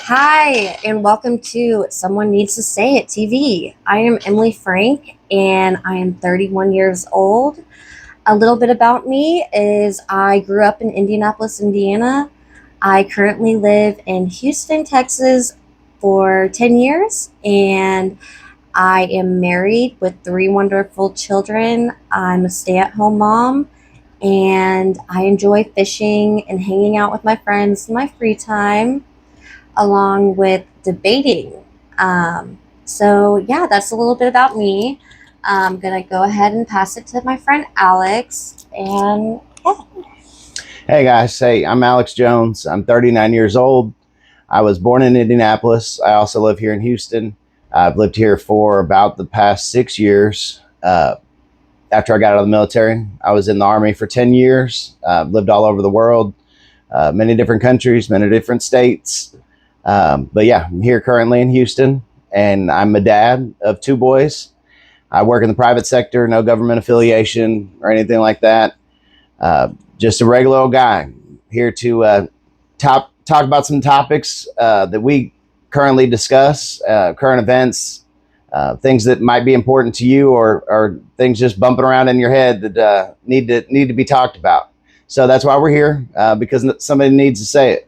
Hi, and welcome to Someone Needs to Say It TV. I am Emily Frank, and I am 31 years old. A little bit about me is I grew up in Indianapolis, Indiana. I currently live in Houston, Texas for 10 years, and I am married with three wonderful children. I'm a stay at home mom, and I enjoy fishing and hanging out with my friends in my free time along with debating. So, that's a little bit about me. I'm going to go ahead and pass it to my friend Alex. And yeah. Hey guys, I'm Alex Jones. I'm 39 years old. I was born in Indianapolis. I also live here in Houston. I've lived here for about the past 6 years. After I got out of the military, I was in the Army for 10 years. Lived all over the world, many different countries, many different states. But yeah, I'm here currently in Houston, and I'm a dad of two boys. I work in the private sector, no government affiliation or anything like that. Just a regular old guy here to talk about some topics that we currently discuss, current events, things that might be important to you, or things just bumping around in your head that need to be talked about. So that's why we're here, because somebody needs to say it.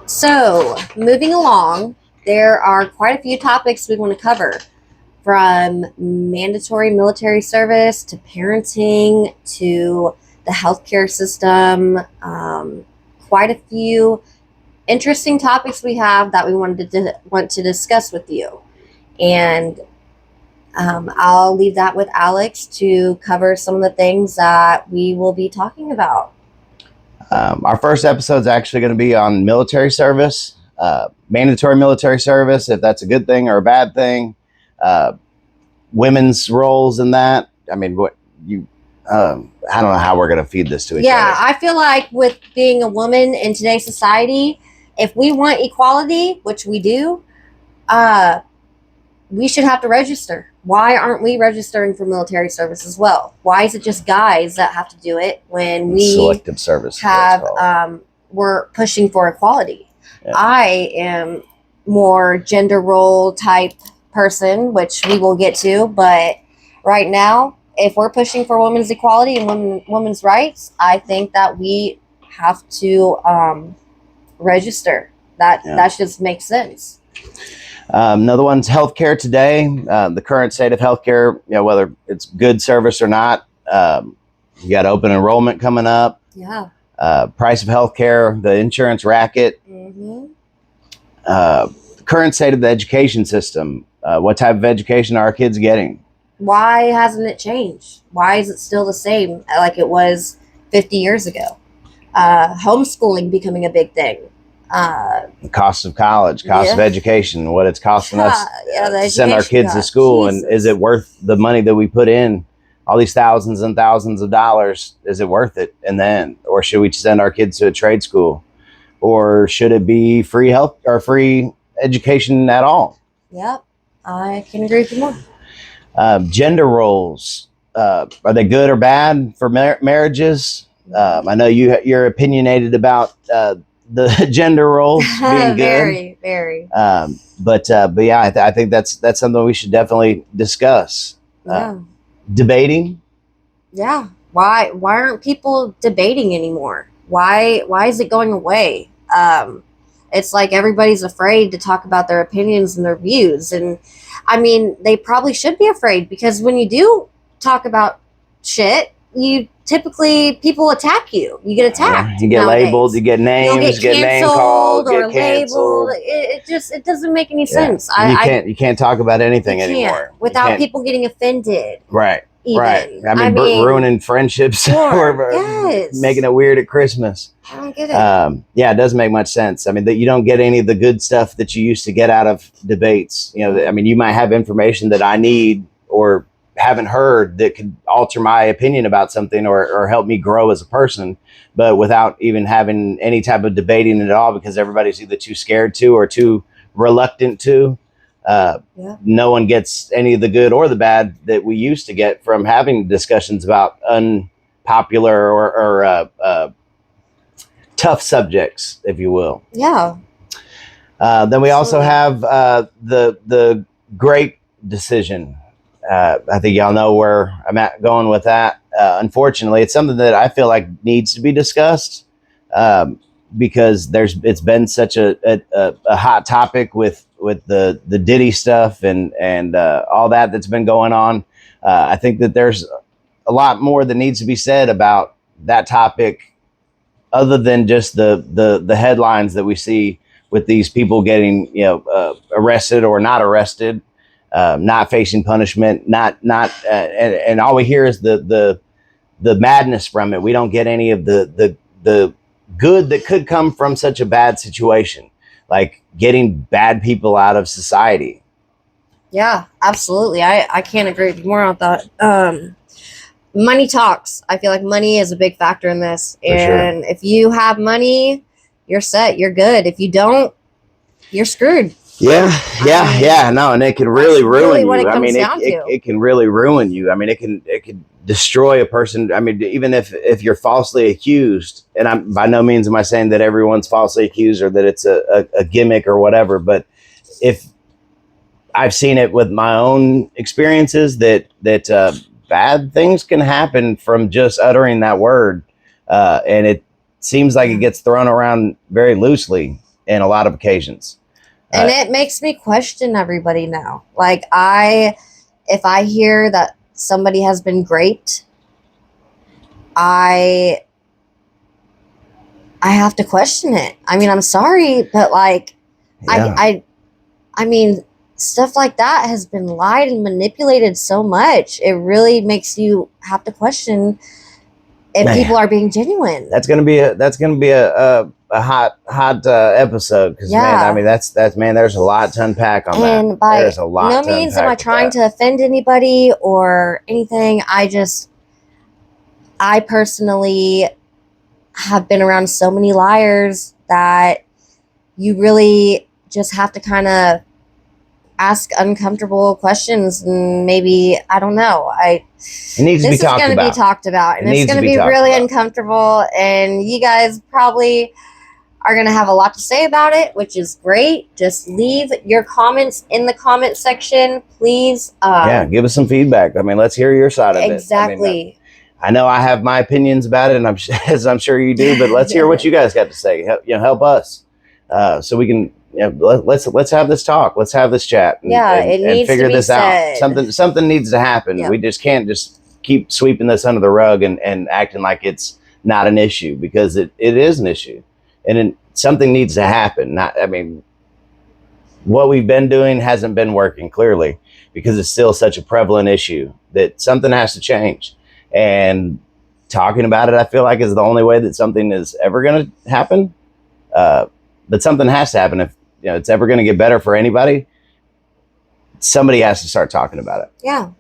So, moving along, there are quite a few topics we want to cover, from mandatory military service to parenting to the healthcare system. Quite a few interesting topics we have that we want to discuss with you. And I'll leave that with Alex to cover some of the things that we will be talking about. Our first episode is actually going to be on military service, mandatory military service, if that's a good thing or a bad thing, women's roles in that. I mean, I don't know how we're going to feed this to each other. Yeah, I feel like with being a woman in today's society, if we want equality, which we do, we should have to register. Why aren't we registering for military service as well? Why is it just guys that have to do it when we selective service we're pushing for equality? Yeah. I am more gender role type person, which we will get to, but right now, if we're pushing for women's equality and women's rights, I think that we have to register. That just makes sense. Another one's healthcare today. The current state of healthcare, whether it's good service or not. You got open enrollment coming up. Yeah. Price of healthcare, the insurance racket. Mm-hmm. Current state of the education system. What type of education are our kids getting? Why hasn't it changed? Why is it still the same like it was 50 years ago? Homeschooling becoming a big thing. The cost of college, cost of education, what it's costing us to send our kids to school. Jesus. And is it worth the money that we put in? All these thousands and thousands of dollars, is it worth it in the end? Or should we send our kids to a trade school? Or should it be free health or free education at all? Yep, I can agree with you more. Gender roles, are they good or bad for marriages? I know you're opinionated about the gender roles being good. Very. But yeah, I think that's something we should definitely discuss. Yeah. Debating. Yeah. Why aren't people debating anymore? Why is it going away? It's like everybody's afraid to talk about their opinions and their views. And I mean, they probably should be afraid, because when you do talk about shit, people attack you. You get attacked. You get nowadays. Labeled. You get names. Get name called. or get canceled. labeled. It doesn't make any sense. You can't talk about anything anymore without people getting offended. Right. Even. Right. I mean, ruining friendships or making it weird at Christmas. I don't get it. Yeah, it doesn't make much sense. I mean, you don't get any of the good stuff that you used to get out of debates. I mean, you might have information that I need or haven't heard that could alter my opinion about something or help me grow as a person, but without even having any type of debating at all, because everybody's either too scared to or too reluctant to. No one gets any of the good or the bad that we used to get from having discussions about unpopular or tough subjects, if you will. Yeah. Then we also Absolutely. have the great decision. I think y'all know where I'm at going with that. Unfortunately, it's something that I feel like needs to be discussed, um, because it's been such a hot topic with the Diddy stuff and all that's been going on. I think that there's a lot more that needs to be said about that topic, other than just the headlines that we see with these people getting arrested or not arrested, not facing punishment, not and all we hear is the madness from it. We don't get any of the good that could come from such a bad situation, like getting bad people out of society. Yeah, absolutely. I can't agree with you more on that. Money talks. I feel like money is a big factor in this. For sure. And if you have money, you're set. You're good. If you don't, you're screwed. Yeah, yeah, I mean, yeah. No, and it can that's really really ruin what you. it I comes mean, down to. it can really ruin you. I mean, it can destroy a person. I mean, even if you're falsely accused, and I'm by no means am I saying that everyone's falsely accused or that it's a gimmick or whatever, but if I've seen it with my own experiences that bad things can happen from just uttering that word, and it seems like it Yeah. gets thrown around very loosely in a lot of occasions. And it makes me question everybody now. Like if I hear that somebody has been great, I I have to question it. I mean, I'm sorry, but like Yeah. I mean, stuff like that has been lied and manipulated so much. It really makes you have to question if Man, people are being genuine. that's gonna be a hot episode, because man, I Yeah. mean that's man, there's a lot to unpack on that. And by There's a no lot to means am I unpack with trying that. to offend anybody or anything. I personally have been around so many liars that you really just have to kind of ask uncomfortable questions, and maybe I don't know. It needs to be This is talked going to be about. talked about, It and it's needs going to to be be talked really about. uncomfortable, and you guys probably are going to have a lot to say about it, which is great. Just leave your comments in the comment section, please. Yeah, give us some feedback. I mean, let's hear your side of it. I mean, Exactly. I know I have my opinions about it, and as I'm sure you do. But let's hear what you guys got to say. Help us, so we can. Let's have this talk. Let's have this chat, Yeah, it and needs to figure be this out. said. Something needs to happen. Yep. We just can't just keep sweeping this under the rug and acting like it's not an issue, because it is an issue, and something needs to happen. Not, I mean, what we've been doing hasn't been working, clearly, because it's still such a prevalent issue that something has to change. And talking about it, I feel like, is the only way that something is ever going to happen. But something has to happen if it's ever going to get better for anybody. Somebody has to start talking about it. Yeah.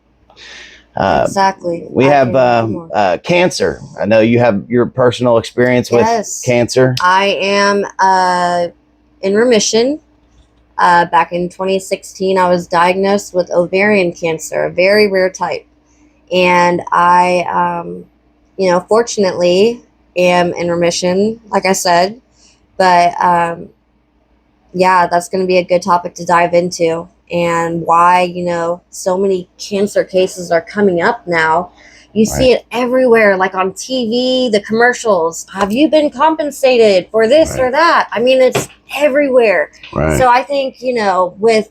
Uh, Exactly. we have cancer. I know you have your personal experience with cancer. I am in remission. Back in 2016, I was diagnosed with ovarian cancer, a very rare type. And I, fortunately am in remission, like I said. But yeah, that's going to be a good topic to dive into, and why, so many cancer cases are coming up now. You see it everywhere, like on TV, the commercials. Have you been compensated for this or that? I mean, it's everywhere. Right. So I think, with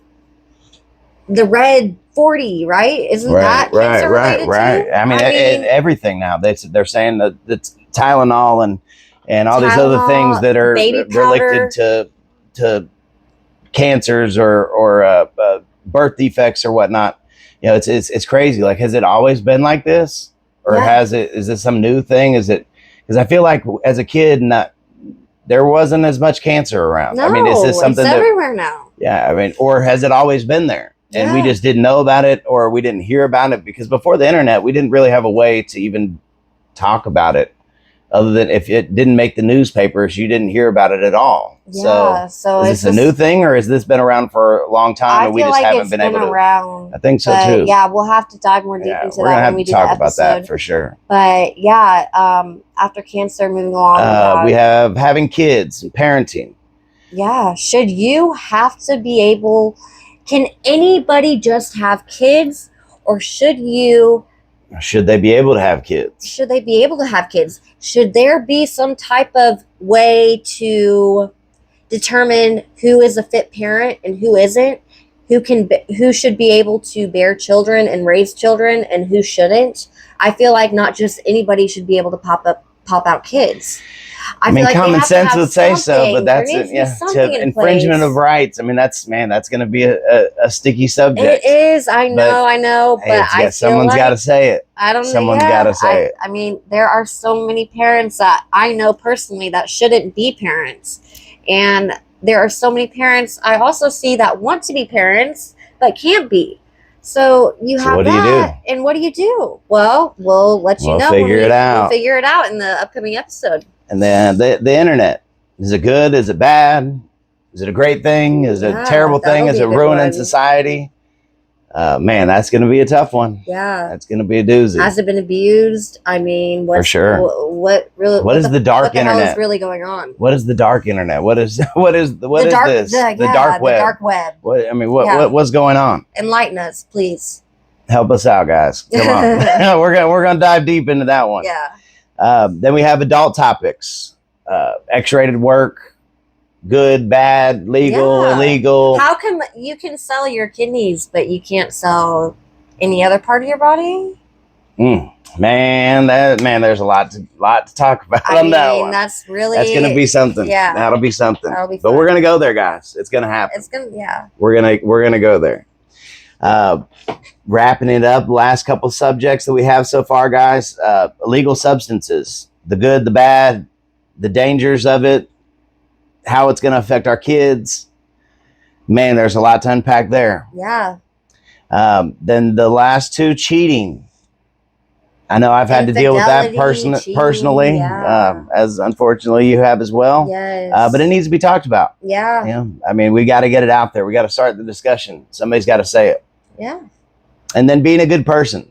the red 40, right? Isn't that cancer related too? I mean, everything now. They're saying that it's Tylenol and all these other things that are related to cancers or birth defects or whatnot. It's crazy. Like, has it always been like this, or is this some new thing? Is it, because I feel like as a kid, there wasn't as much cancer around. No, I mean, is this something it's everywhere now? Yeah, I mean, or has it always been there? And we just didn't know about it, or we didn't hear about it, because before the internet, we didn't really have a way to even talk about it, other than if it didn't make the newspapers, you didn't hear about it at all. Yeah, so is this a new thing, or has this been around for a long time and we just haven't been able to? Around. I think so too. Yeah, we'll have to dive more deep into that when we do the episode. We're gonna have to talk about that for sure. But yeah, after cancer, moving along. We have having kids and parenting. Yeah. Should you have to be able, can anybody just have kids, or should Should they be able to have kids? they be able to have kids? Should there be some type of way to determine who is a fit parent and who isn't? Who should be able to bear children and raise children, and who shouldn't? I feel like not just anybody should be able to pop out kids. I feel mean, like they common have to sense have would say so, something. but There that's needs it. to be Yeah, something in infringement place. of rights. I mean, that's going to be a sticky subject. It is. I know, Hey, but I feel someone's like got to say it. I don't know. Someone's Yeah, got to say it. I mean, there are so many parents that I know personally that shouldn't be parents, and there are so many parents I also see that want to be parents but can't be. So you have what do you that, and what do you do? Well, we'll let you We'll know. figure it out. We'll figure it out in the upcoming episode. And then the internet, is it good? Is it bad? Is it a great thing? Is it a terrible thing? that'll Is be it a good ruining one. society? Man, that's going to be a tough one. Yeah. That's going to be a doozy. Has it been abused? I mean, For sure. What is the dark what the internet? hell is really going on? What is the dark internet? What is this? The dark web. The dark web. What's going on? Enlighten us, please. Help us out, guys. Come on. we're gonna dive deep into that one. Yeah. Then we have adult topics. X-rated work, good, bad, legal, Yeah. illegal. How come you can sell your kidneys, but you can't sell any other part of your body? Man, there's a lot to talk about on that one. That's gonna be something. Yeah. That'll be something. That'll be But fun. we're gonna go there, guys. It's gonna happen. Yeah. We're gonna go there. Wrapping it up, last couple subjects that we have so far, guys. Illegal substances, the good, the bad, the dangers of it, how it's gonna affect our kids. Man, there's a lot to unpack there. Yeah. Then the last two, cheating. I know I've had to deal with that Infidelity, personally, yeah. as unfortunately you have as well. Yes. But it needs to be talked about. Yeah. Yeah, I mean, we got to get it out there. We got to start the discussion. Somebody's got to say it. Yeah. And then being a good person,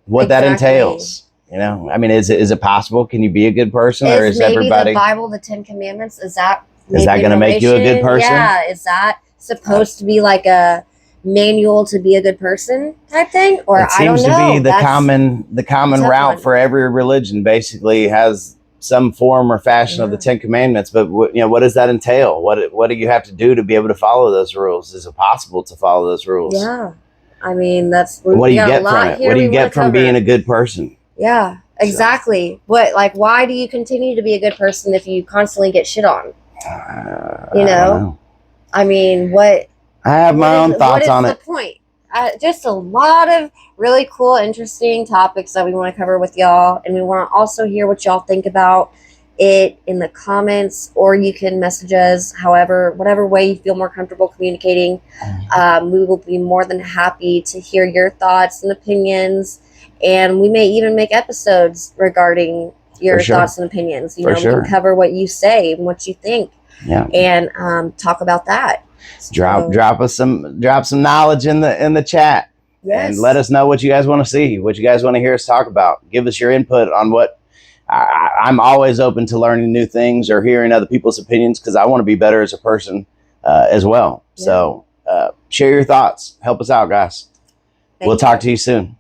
what that Exactly. entails. You know, I mean, is it possible? Can you be a good person, or is maybe everybody? the Bible, the 10 Commandments, is that going to make you a good person? Yeah. Is that supposed to be like a manual to be a good person type thing? Or It seems I don't know. to be the common tough route one. for every religion. Basically, has some form or fashion of the 10 Commandments. But what does that entail? What do you have to do to be able to follow those rules? Is it possible to follow those rules? Yeah. I mean, What do you get from it? What do you get from being a good person? Yeah, exactly. Why do you continue to be a good person if you constantly get shit on? I You don't know? I mean, what? I have my own thoughts on What it. is the point? Just a lot of really cool, interesting topics that we want to cover with y'all, and we want to also hear what y'all think about it in the comments, or you can message us. Whatever way you feel more comfortable communicating, we will be more than happy to hear your thoughts and opinions, and we may even make episodes regarding your For sure. thoughts and opinions. For We sure. can cover what you say and what you think, Yeah. and talk about that. Drop some knowledge in the chat. Yes. And let us know what you guys want to see, what you guys want to hear us talk about. Give us your input on what. I'm always open to learning new things or hearing other people's opinions, because I want to be better as a person as well. Yeah. So share your thoughts. Help us out, guys. We'll talk to you soon.